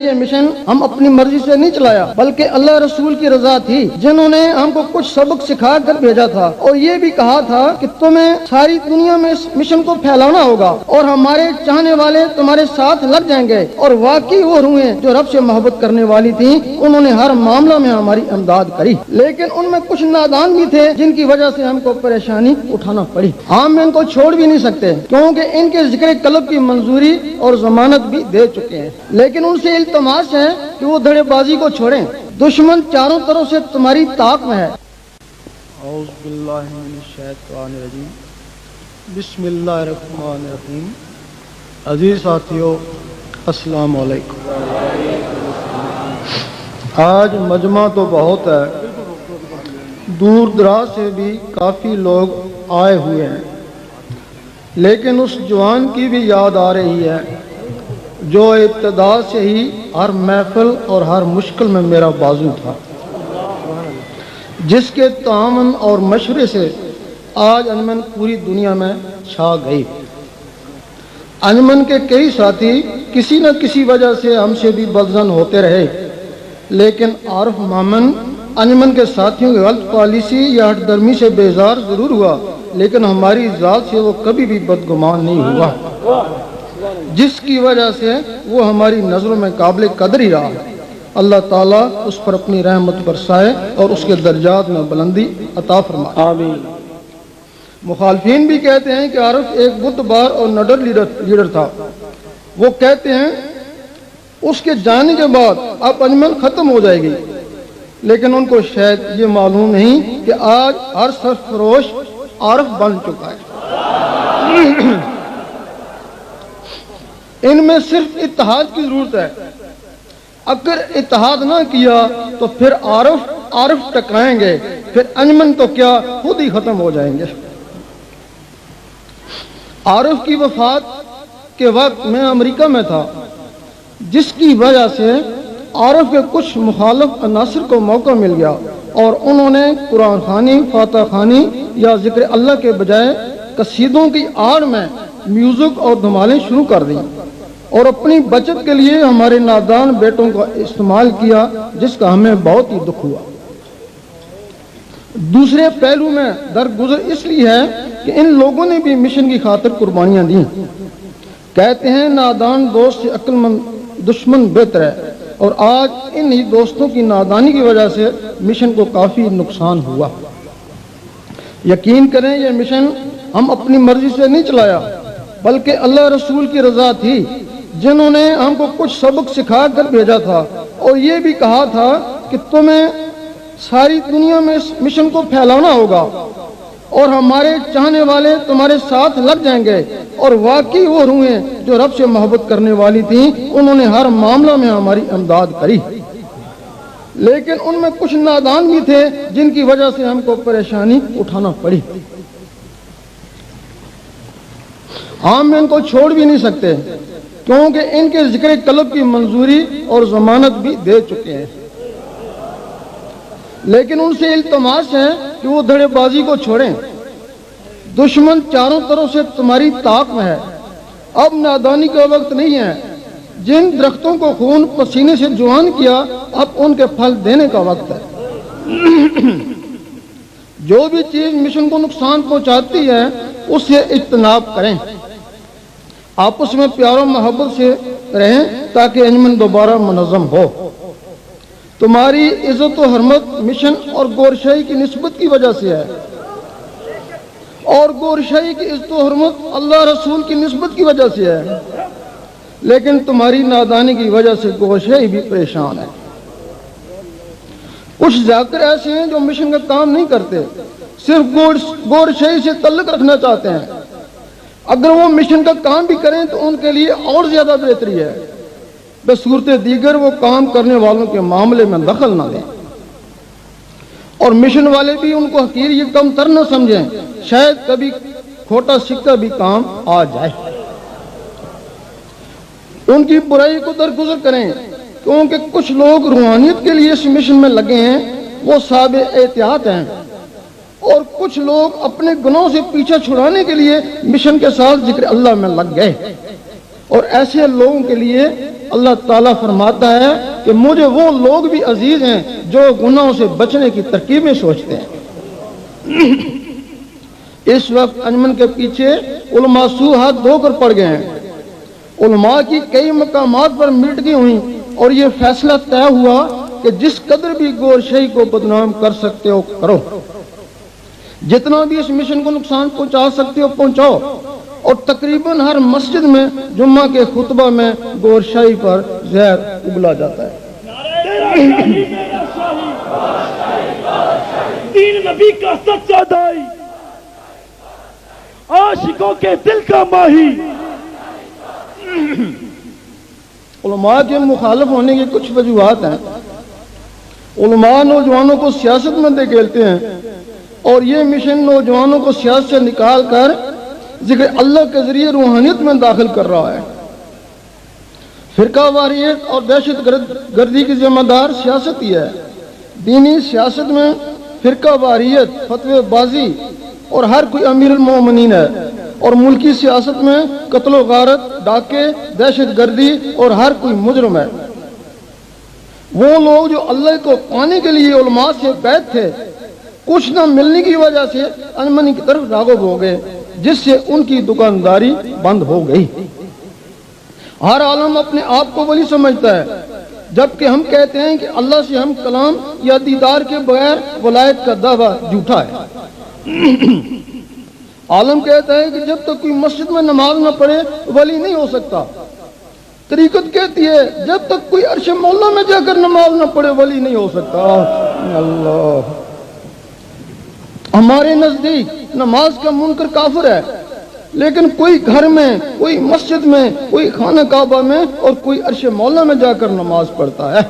یہ مشن ہم اپنی مرضی سے نہیں چلایا بلکہ اللہ رسول کی رضا تھی، جنہوں نے ہم کو کچھ سبق سکھا کر بھیجا تھا اور یہ بھی کہا تھا کہ تمہیں ساری دنیا میں اس مشن کو پھیلانا ہوگا اور ہمارے چاہنے والے تمہارے ساتھ لگ جائیں گے۔ اور واقعی وہ روحیں جو رب سے محبت کرنے والی تھیں، انہوں نے ہر معاملہ میں ہماری امداد کری، لیکن ان میں کچھ نادان بھی تھے جن کی وجہ سے ہم کو پریشانی اٹھانا پڑی۔ ہم ان کو چھوڑ بھی نہیں سکتے کیونکہ ان کے ذکر قلب کی منظوری اور ضمانت بھی دے چکے ہیں، لیکن ان سے التماس ہے کہ وہ دھڑے بازی کو چھوڑیں، دشمن چاروں طرف سے تمہاری طاق میں ہے۔ اعوذ باللہ من الشیطان الرجیم، بسم اللہ الرحمن الرحیم۔ عزیز ساتھیو، السلام علیکم۔ آج مجمع تو بہت ہے، دور دراز سے بھی کافی لوگ آئے ہوئے ہیں، لیکن اس جوان کی بھی یاد آ رہی ہے جو ابتدا سے ہی ہر محفل اور ہر مشکل میں میرا بازو تھا، جس کے تعاون اور مشورے سے آج انجمن پوری دنیا میں چھا گئی۔ انجمن کے کئی ساتھی کسی نہ کسی وجہ سے ہم سے بھی بدظن ہوتے رہے، لیکن عارف مامن انجمن کے ساتھیوں کی غلط پالیسی یا ہٹ درمی سے بیزار ضرور ہوا، لیکن ہماری ذات سے وہ کبھی بھی بدگمان نہیں ہوا، جس کی وجہ سے وہ ہماری نظروں میں قابل قدر ہی رہا۔ اللہ تعالیٰ اس پر اپنی رحمت برسائے اور اس کے درجات میں بلندی عطا فرمائے، آمین۔ مخالفین بھی کہتے ہیں کہ عارف ایک بت بار اور نڈر لیڈر تھا۔ وہ کہتے ہیں اس کے جانے کے بعد اب انجمن ختم ہو جائے گی، لیکن ان کو شاید یہ معلوم نہیں کہ آج ہر سرفروش عارف بن چکا ہے۔ ان میں صرف اتحاد کی ضرورت ہے، اگر اتحاد نہ کیا تو پھر عارف ٹکرائیں گے، پھر انجمن تو کیا خود ہی ختم ہو جائیں گے۔ عارف کی وفات کے وقت میں امریکہ میں تھا، جس کی وجہ سے عارف کے کچھ مخالف عناصر کو موقع مل گیا اور انہوں نے قرآن خوانی، فاتح خوانی یا ذکر اللہ کے بجائے قصیدوں کی آڑ میں میوزک اور دھمالیں شروع کر دیں اور اپنی بچت کے لیے ہمارے نادان بیٹوں کا استعمال کیا، جس کا ہمیں بہت ہی دکھ ہوا۔ دوسرے پہلو میں درگزر اس لیے ہے کہ ان لوگوں نے بھی مشن کی خاطر قربانیاں دیں۔ کہتے ہیں نادان دوست سے عقل مند دشمن بہتر ہے، اور آج انہی دوستوں کی نادانی کی وجہ سے مشن کو کافی نقصان ہوا۔ یقین کریں یہ مشن ہم اپنی مرضی سے نہیں چلایا بلکہ اللہ رسول کی رضا تھی، جنہوں نے ہم کو کچھ سبق سکھا کر بھیجا تھا اور یہ بھی کہا تھا کہ تمہیں ساری دنیا میں اس مشن کو پھیلانا ہوگا اور ہمارے چاہنے والے تمہارے ساتھ لگ جائیں گے۔ اور واقعی وہ روحیں جو رب سے محبت کرنے والی تھیں، انہوں نے ہر معاملہ میں ہماری امداد کری، لیکن ان میں کچھ نادان بھی تھے جن کی وجہ سے ہم کو پریشانی اٹھانا پڑی۔ ہم ان کو چھوڑ بھی نہیں سکتے کیونکہ ان کے ذکر قلب کی منظوری اور ضمانت بھی دے چکے ہیں، لیکن ان سے التماس ہے کہ وہ دھڑے بازی کو چھوڑیں، دشمن چاروں طرف سے تمہاری طاق میں ہے، اب نادانی کا وقت نہیں ہے۔ جن درختوں کو خون پسینے سے جوان کیا، اب ان کے پھل دینے کا وقت ہے۔ جو بھی چیز مشن کو نقصان پہنچاتی ہے اس سے اجتناب کریں، آپس میں پیار و محبت سے رہیں تاکہ انجمن دوبارہ منظم ہو۔ تمہاری عزت و حرمت مشن اور گورشاہی کی نسبت کی وجہ سے ہے، اور گورشاہی کی عزت و حرمت اللہ رسول کی نسبت کی وجہ سے ہے، لیکن تمہاری نادانی کی وجہ سے گورشاہی بھی پریشان ہے۔ کچھ ذاکر ایسے ہیں جو مشن کا کام نہیں کرتے، صرف گورشاہی سے تعلق رکھنا چاہتے ہیں۔ اگر وہ مشن کا کام بھی کریں تو ان کے لیے اور زیادہ بہتری ہے، بصورت دیگر وہ کام کرنے والوں کے معاملے میں دخل نہ دیں، اور مشن والے بھی ان کو حقیر یہ کم تر نہ سمجھیں، شاید کبھی کھوٹا سکہ بھی کام آ جائے۔ ان کی برائی کو درگزر کریں، کیونکہ کچھ لوگ روحانیت کے لیے اس مشن میں لگے ہیں، وہ صاحب احتیاط ہیں، اور کچھ لوگ اپنے گناہوں سے پیچھا چھڑانے کے لیے مشن کے ساتھ ذکر اللہ میں لگ گئے، اور ایسے لوگوں کے لیے اللہ تعالیٰ فرماتا ہے کہ مجھے وہ لوگ بھی عزیز ہیں جو گناہوں سے بچنے کی ترکیبیں سوچتے ہیں۔ اس وقت انجمن کے پیچھے علماء سو ہاتھ دھو کر پڑ گئے ہیں، علماء کی کئی مقامات پر میٹنگیں ہوئیں اور یہ فیصلہ طے ہوا کہ جس قدر بھی گور شاہی کو بدنام کر سکتے ہو کرو، جتنا بھی اس مشن کو نقصان پہنچا سکتے ہو پہنچاؤ، اور تقریباً ہر مسجد میں جمعہ کے خطبہ میں گور شاہی پر زہر اگلا جاتا ہے۔ دین نبی کا سچا دائی، عاشقوں کے دل کا ماہی۔ علماء کے مخالف ہونے کی کچھ وجوہات ہیں۔ علماء نوجوانوں کو سیاست میں دھکیلتے ہیں اور یہ مشن نوجوانوں کو سیاست سے نکال کر ذکر اللہ کے ذریعے روحانیت میں داخل کر رہا ہے۔ فرقہ واریت اور دہشت گردی کی ذمہ دار سیاست ہی ہے۔ دینی سیاست میں فرقہ واریت، فتوی بازی اور ہر کوئی امیر المومنین ہے، اور ملکی سیاست میں قتل و غارت، ڈاکے، دہشت گردی اور ہر کوئی مجرم ہے۔ وہ لوگ جو اللہ کو پانے کے لیے علماء سے بیعت تھے، کچھ نہ ملنے کی وجہ سے انجمن کی طرف راغب ہو گئے، جس سے ان کی دکانداری بند ہو گئی۔ ہر عالم اپنے آپ کو ولی سمجھتا ہے، جبکہ ہم کہتے ہیں کہ اللہ سے ہم کلام یا دیدار کے بغیر ولایت کا دعویٰ جھوٹا ہے۔ عالم کہتا ہے کہ جب تک کوئی مسجد میں نماز نہ پڑھے ولی نہیں ہو سکتا۔ طریقت کہتی ہے جب تک کوئی عرش مولا میں جا کر نماز نہ پڑھے ولی نہیں ہو سکتا۔ اللہ، ہمارے نزدیک نماز کا منکر کافر ہے، لیکن کوئی گھر میں، کوئی مسجد میں، کوئی خانہ کعبہ میں اور کوئی عرش مولا میں جا کر نماز پڑھتا ہے۔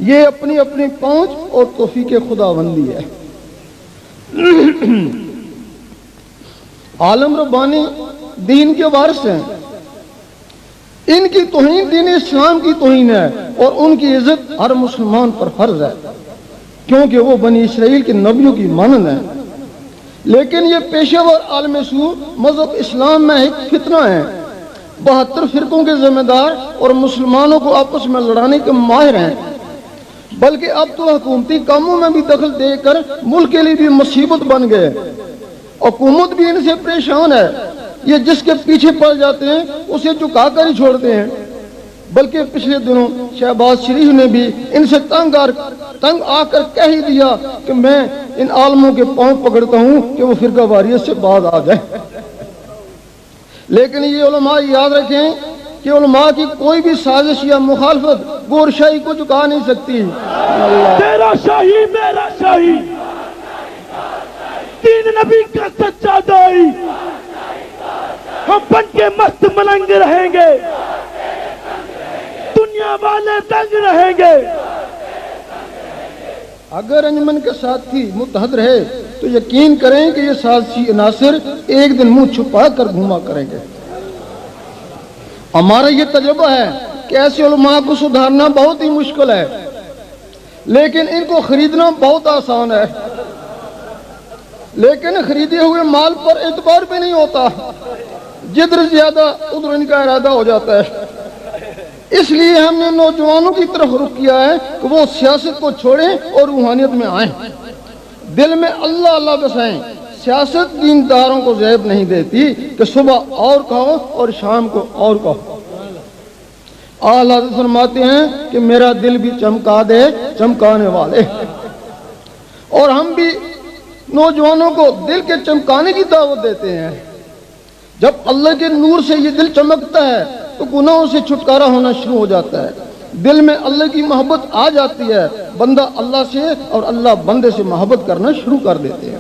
یہ اپنی اپنی پہنچ اور توفیق خداوندی ہے۔ عالم ربانی دین کے وارث ہیں، ان کی توہین دین اسلام کی توہین ہے، اور ان کی عزت ہر مسلمان پر فرض ہے، کیونکہ وہ بنی اسرائیل کے نبیوں کی مانند ہیں۔ لیکن یہ پیشہ ور عالم سو مذہب اسلام میں ایک فتنہ ہے، 72 فرقوں کے ذمہ دار اور مسلمانوں کو آپس میں لڑانے کے ماہر ہیں، بلکہ اب تو حکومتی کاموں میں بھی دخل دے کر ملک کے لیے بھی مصیبت بن گئے۔ حکومت بھی ان سے پریشان ہے، یہ جس کے پیچھے پڑ جاتے ہیں اسے چکا کر ہی چھوڑتے ہیں۔ بلکہ پچھلے دنوں شہباز شریف نے بھی ان سے تنگ آ کر کہہ ہی دیا کہ میں ان عالموں کے پاؤں پکڑتا ہوں کہ وہ فرقہ واریت سے باز آ جائیں۔ لیکن یہ علماء یاد رکھیں کہ علماء کی کوئی بھی سازش یا مخالفت گور شاہی کو چکا نہیں سکتی۔ تیرا شاہی میرا شاہی، دین نبی کا سچا دائی، ہم بن کے مست ملنگ رہیں گے، دنیا والے دنگ رہیں گے۔ اگر انجمن کے ساتھی متحد رہے تو یقین کریں کہ یہ سازشی عناصر ایک دن منہ چھپا کر گھوما کریں گے۔ ہمارا یہ تجربہ ہے کہ ایسے علماء کو سدھارنا بہت ہی مشکل ہے، لیکن ان کو خریدنا بہت آسان ہے۔ لیکن خریدے ہوئے مال پر اعتبار بھی نہیں ہوتا، جدھر زیادہ ادھر ان کا ارادہ ہو جاتا ہے۔ اس لیے ہم نے نوجوانوں کی طرف رخ کیا ہے کہ وہ سیاست کو چھوڑیں اور روحانیت میں آئیں، دل میں اللہ اللہ بسائیں۔ سیاست دینداروں کو زیب نہیں دیتی کہ صبح اور کہو اور شام کو اور کہو۔ اعلیٰ حضرت فرماتے ہیں کہ میرا دل بھی چمکا دے چمکانے والے، اور ہم بھی نوجوانوں کو دل کے چمکانے کی دعوت دیتے ہیں۔ جب اللہ کے نور سے یہ دل چمکتا ہے تو گناہوں سے چھٹکارا ہونا شروع ہو جاتا ہے، دل میں اللہ کی محبت آ جاتی ہے، بندہ اللہ سے اور اللہ بندے سے محبت کرنا شروع کر دیتے ہیں۔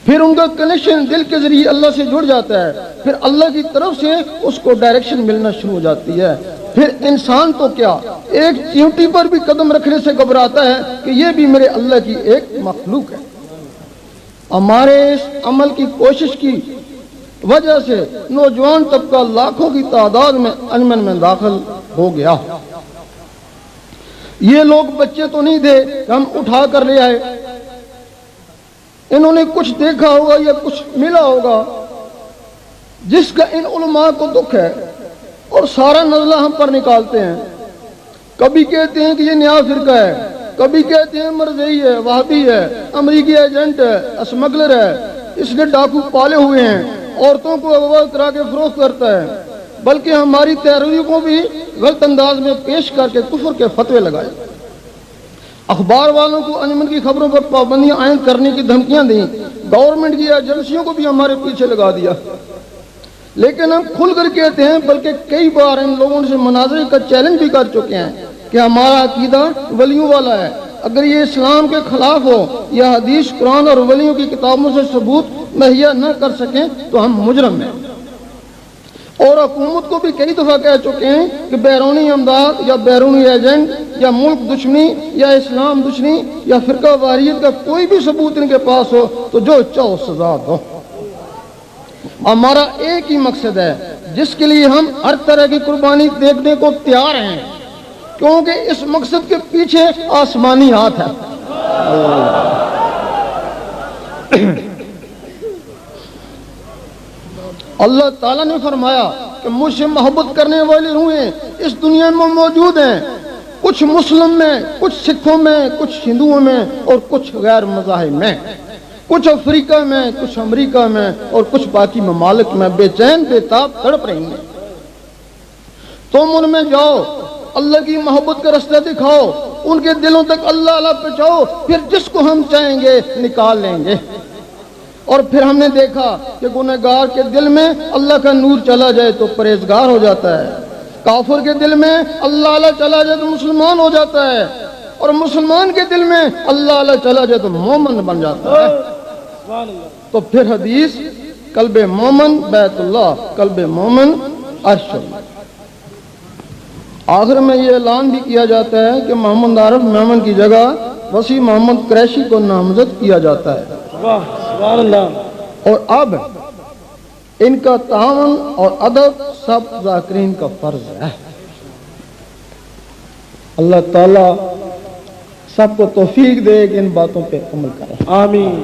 پھر ان کا کنیکشن دل کے ذریعے اللہ سے جڑ جاتا ہے، پھر اللہ کی طرف سے اس کو ڈائریکشن ملنا شروع ہو جاتی ہے۔ پھر انسان تو کیا، ایک چیونٹی پر بھی قدم رکھنے سے گھبراتا ہے کہ یہ بھی میرے اللہ کی ایک مخلوق ہے۔ ہمارے اس عمل کی کوشش کی وجہ سے نوجوان طبقہ لاکھوں کی تعداد میں انجمن میں داخل ہو گیا۔ یہ لوگ بچے تو نہیں تھے کہ ہم اٹھا کر لے آئے، انہوں نے کچھ دیکھا ہوگا یا کچھ ملا ہوگا جس کا ان علماء کو دکھ ہے۔ اور سارا نزلہ ہم پر نکالتے ہیں. کبھی کہتے ہیں کہ یہ نیا فرقہ ہے, کبھی کہتے ہیں مرزئی ہے, وہابی ہے, امریکی ایجنٹ ہے, اسمگلر ہے, اس نے ڈاکو پالے ہوئے ہیں, عورتوں کو اغوا کرا کے فروخت کرتا ہے, بلکہ ہماری تحریروں کو بھی غلط انداز میں پیش کر کے کفر کے فتوے لگائے. اخبار والوں کو انجمن کی خبروں پر پابندیاں عائد کرنے کی دھمکیاں دیں, گورنمنٹ کی ایجنسیوں کو بھی ہمارے پیچھے لگا دیا. لیکن ہم کھل کر کہتے ہیں, بلکہ کئی بار ان لوگوں سے مناظرے کا چیلنج بھی کر چکے ہیں کہ ہمارا عقیدہ ولیوں والا ہے. اگر یہ اسلام کے خلاف ہو یا حدیث, قرآن اور ولیوں کی کتابوں سے ثبوت مہیا نہ کر سکیں تو ہم مجرم ہیں. اور حکومت کو بھی کئی دفعہ کہہ چکے ہیں کہ بیرونی امداد یا بیرونی ایجنٹ یا ملک دشمنی یا اسلام دشمنی یا فرقہ واریت کا کوئی بھی ثبوت ان کے پاس ہو تو جو چاہو سزا دو. ہمارا ایک ہی مقصد ہے جس کے لیے ہم ہر طرح کی قربانی دیکھنے کو تیار ہیں, کیونکہ اس مقصد کے پیچھے آسمانی ہاتھ ہے. اللہ تعالیٰ نے فرمایا کہ مجھ سے محبت کرنے والی روحیں اس دنیا میں موجود ہیں, کچھ مسلم میں, کچھ سکھوں میں, کچھ ہندوؤں میں اور کچھ غیر مذاہب میں, کچھ افریقہ میں, کچھ امریکہ میں اور کچھ باقی ممالک میں بے چین بے تاب تڑپ رہی ہیں. تم ان میں جاؤ, اللہ کی محبت کا رستہ دکھاؤ, ان کے دلوں تک اللہ اللہ پہنچاؤ, پھر جس کو ہم چاہیں گے نکال لیں گے. اور پھر ہم نے دیکھا کہ گنہگار کے دل میں اللہ کا نور چلا جائے تو پرہیزگار ہو جاتا ہے, کافر کے دل میں اللہ اللہ چلا جائے تو مسلمان ہو جاتا ہے, اور مسلمان کے دل میں اللہ اللہ چلا جائے تو مومن بن جاتا ہے. تو پھر حدیث, قلب مومن بیت اللہ, قلب مومن عرش اللہ. آخر میں یہ اعلان بھی کیا جاتا ہے کہ محمد عارف میمن کی جگہ وسیع محمد قریشی کو نامزد کیا جاتا ہے. سبحان اللہ. اور اب ان کا تعاون اور ادب سب ذاکرین کا فرض ہے. اللہ تعالیٰ سب کو توفیق دے کہ ان باتوں پہ عمل کریں. آمین.